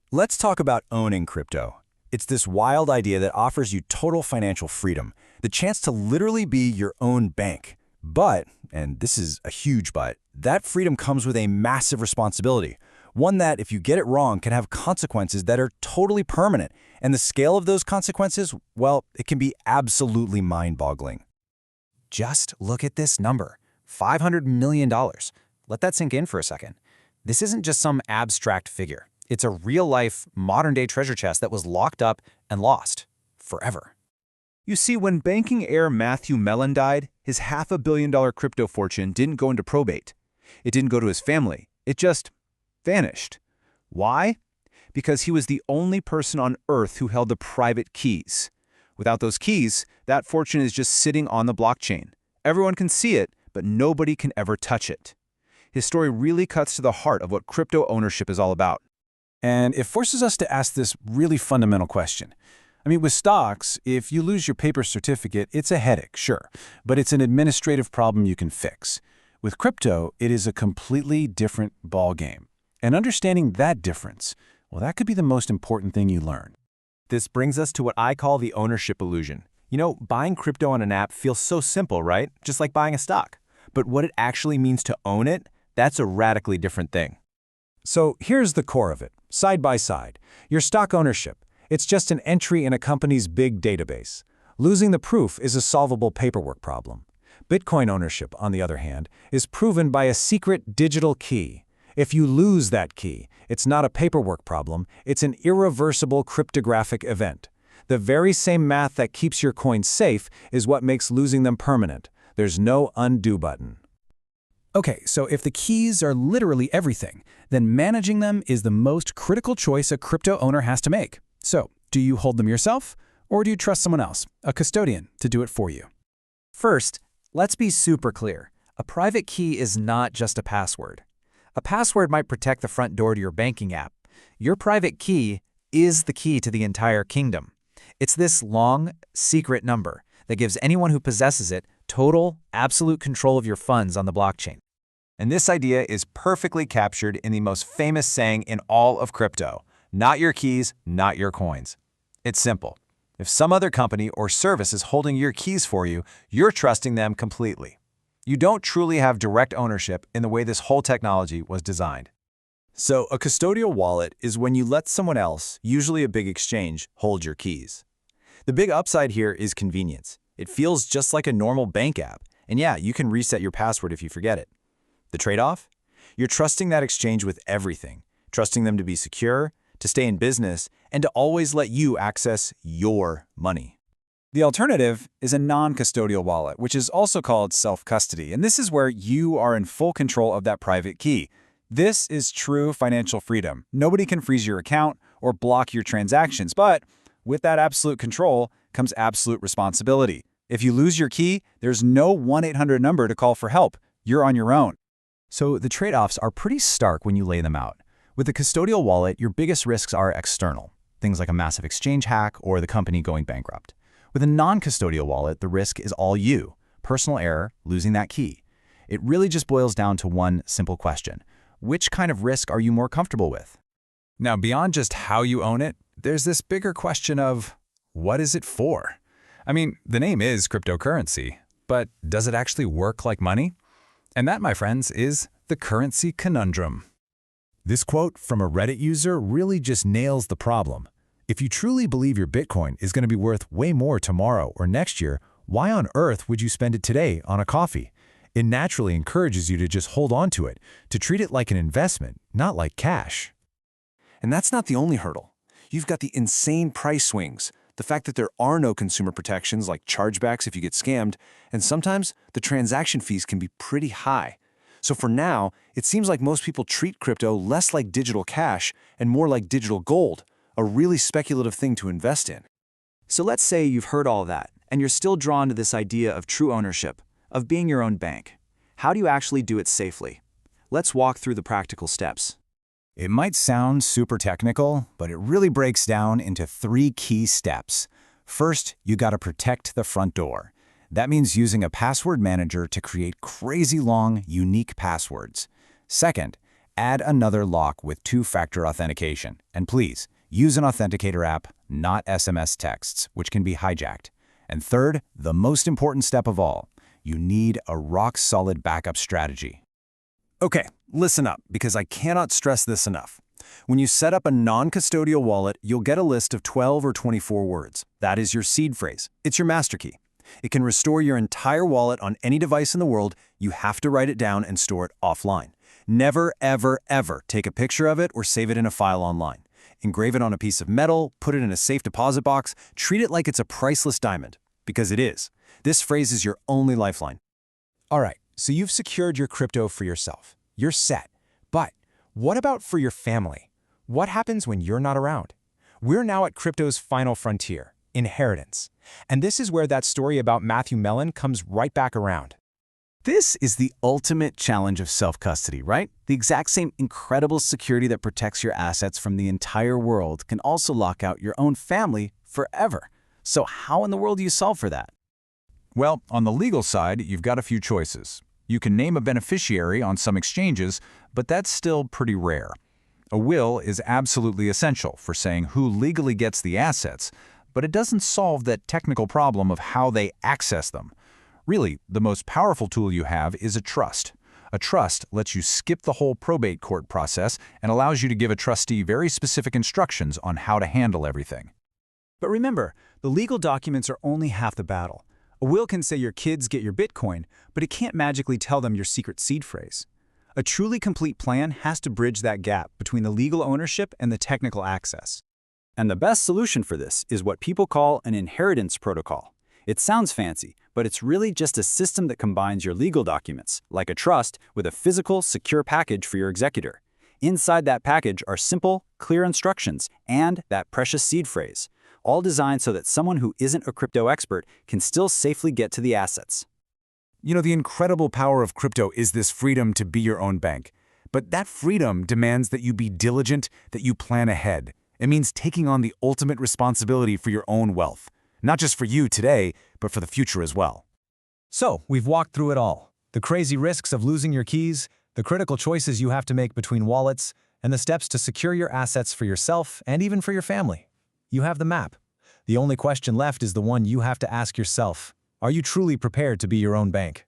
Let's talk about owning crypto. It's this wild idea that offers you total financial freedom, the chance to literally be your own bank. But, and this is a huge but, that freedom comes with a massive responsibility. One that, if you get it wrong, can have consequences that are totally permanent. And the scale of those consequences, well, it can be absolutely mind-boggling. Just look at this number, $500 million. Let that sink in for a second. This isn't just some abstract figure. It's a real-life, modern-day treasure chest that was locked up and lost forever. You see, when banking heir Matthew Mellon died, his $500 million crypto fortune didn't go into probate. It didn't go to his family. It just vanished. Why? Because he was the only person on Earth who held the private keys. Without those keys, that fortune is just sitting on the blockchain. Everyone can see it, but nobody can ever touch it. His story really cuts to the heart of what crypto ownership is all about. And it forces us to ask this really fundamental question. I mean, with stocks, if you lose your paper certificate, it's a headache, sure, but it's an administrative problem you can fix. With crypto, it is a completely different ballgame. And understanding that difference, well, that could be the most important thing you learn. This brings us to what I call the ownership illusion. You know, buying crypto on an app feels so simple, right? Just like buying a stock. But what it actually means to own it, that's a radically different thing. So here's the core of it, side by side. Your stock ownership, it's just an entry in a company's big database. Losing the proof is a solvable paperwork problem. Bitcoin ownership, on the other hand, is proven by a secret digital key. If you lose that key, it's not a paperwork problem, it's an irreversible cryptographic event. The very same math that keeps your coins safe is what makes losing them permanent. There's no undo button. Okay, so if the keys are literally everything, then managing them is the most critical choice a crypto owner has to make. So, do you hold them yourself, or do you trust someone else, a custodian, to do it for you? First, let's be super clear. A private key is not just a password. A password might protect the front door to your banking app. Your private key is the key to the entire kingdom. It's this long, secret number that gives anyone who possesses it total, absolute control of your funds on the blockchain. And this idea is perfectly captured in the most famous saying in all of crypto: not your keys, not your coins. It's simple. If some other company or service is holding your keys for you, you're trusting them completely. You don't truly have direct ownership in the way this whole technology was designed. So a custodial wallet is when you let someone else, usually a big exchange, hold your keys. The big upside here is convenience. It feels just like a normal bank app. And yeah, you can reset your password if you forget it. The trade-off? You're trusting that exchange with everything, trusting them to be secure, to stay in business, and to always let you access your money. The alternative is a non-custodial wallet, which is also called self-custody, and this is where you are in full control of that private key. This is true financial freedom. Nobody can freeze your account or block your transactions, but with that absolute control comes absolute responsibility. If you lose your key, there's no 1-800 number to call for help. You're on your own. So the trade-offs are pretty stark when you lay them out. With a custodial wallet, your biggest risks are external, things like a massive exchange hack or the company going bankrupt. With a non-custodial wallet, the risk is all you, personal error, losing that key. It really just boils down to one simple question. Which kind of risk are you more comfortable with? Now, beyond just how you own it, there's this bigger question of, what is it for? I mean, the name is cryptocurrency, but does it actually work like money? And that, my friends, is the currency conundrum. This quote from a Reddit user really just nails the problem. If you truly believe your Bitcoin is going to be worth way more tomorrow or next year, why on earth would you spend it today on a coffee? It naturally encourages you to just hold on to it, to treat it like an investment, not like cash. And that's not the only hurdle. You've got the insane price swings, the fact that there are no consumer protections like chargebacks if you get scammed, and sometimes the transaction fees can be pretty high. So for now, it seems like most people treat crypto less like digital cash and more like digital gold, a really speculative thing to invest in. So let's say you've heard all that, and you're still drawn to this idea of true ownership, of being your own bank. How do you actually do it safely? Let's walk through the practical steps. It might sound super technical, but it really breaks down into 3 key steps. First, you gotta protect the front door. That means using a password manager to create crazy long, unique passwords. Second, Add another lock with two-factor authentication. And please, use an authenticator app, not SMS texts, which can be hijacked. And third, the most important step of all, you need a rock-solid backup strategy. Okay, listen up, because I cannot stress this enough. When you set up a non-custodial wallet, you'll get a list of 12 or 24 words. That is your seed phrase. It's your master key. It can restore your entire wallet on any device in the world. You have to write it down and store it offline. Never, ever, ever take a picture of it or save it in a file online. Engrave it on a piece of metal, put it in a safe deposit box, treat it like it's a priceless diamond. Because it is. This phrase is your only lifeline. All right, so you've secured your crypto for yourself. You're set. But what about for your family? What happens when you're not around? We're now at crypto's final frontier, inheritance. And this is where that story about Matthew Mellon comes right back around. This is the ultimate challenge of self-custody, right? The exact same incredible security that protects your assets from the entire world can also lock out your own family forever. So how in the world do you solve for that? Well, on the legal side, you've got a few choices. You can name a beneficiary on some exchanges, but that's still pretty rare. A will is absolutely essential for saying who legally gets the assets, but it doesn't solve that technical problem of how they access them. Really, the most powerful tool you have is a trust. A trust lets you skip the whole probate court process and allows you to give a trustee very specific instructions on how to handle everything. But remember, the legal documents are only half the battle. A will can say your kids get your Bitcoin, but it can't magically tell them your secret seed phrase. A truly complete plan has to bridge that gap between the legal ownership and the technical access. And the best solution for this is what people call an inheritance protocol. It sounds fancy, but it's really just a system that combines your legal documents, like a trust, with a physical, secure package for your executor. Inside that package are simple, clear instructions and that precious seed phrase, all designed so that someone who isn't a crypto expert can still safely get to the assets. You know, the incredible power of crypto is this freedom to be your own bank. But that freedom demands that you be diligent, that you plan ahead. It means taking on the ultimate responsibility for your own wealth. Not just for you today, but for the future as well. So, we've walked through it all. The crazy risks of losing your keys, the critical choices you have to make between wallets, and the steps to secure your assets for yourself and even for your family. You have the map. The only question left is the one you have to ask yourself. Are you truly prepared to be your own bank?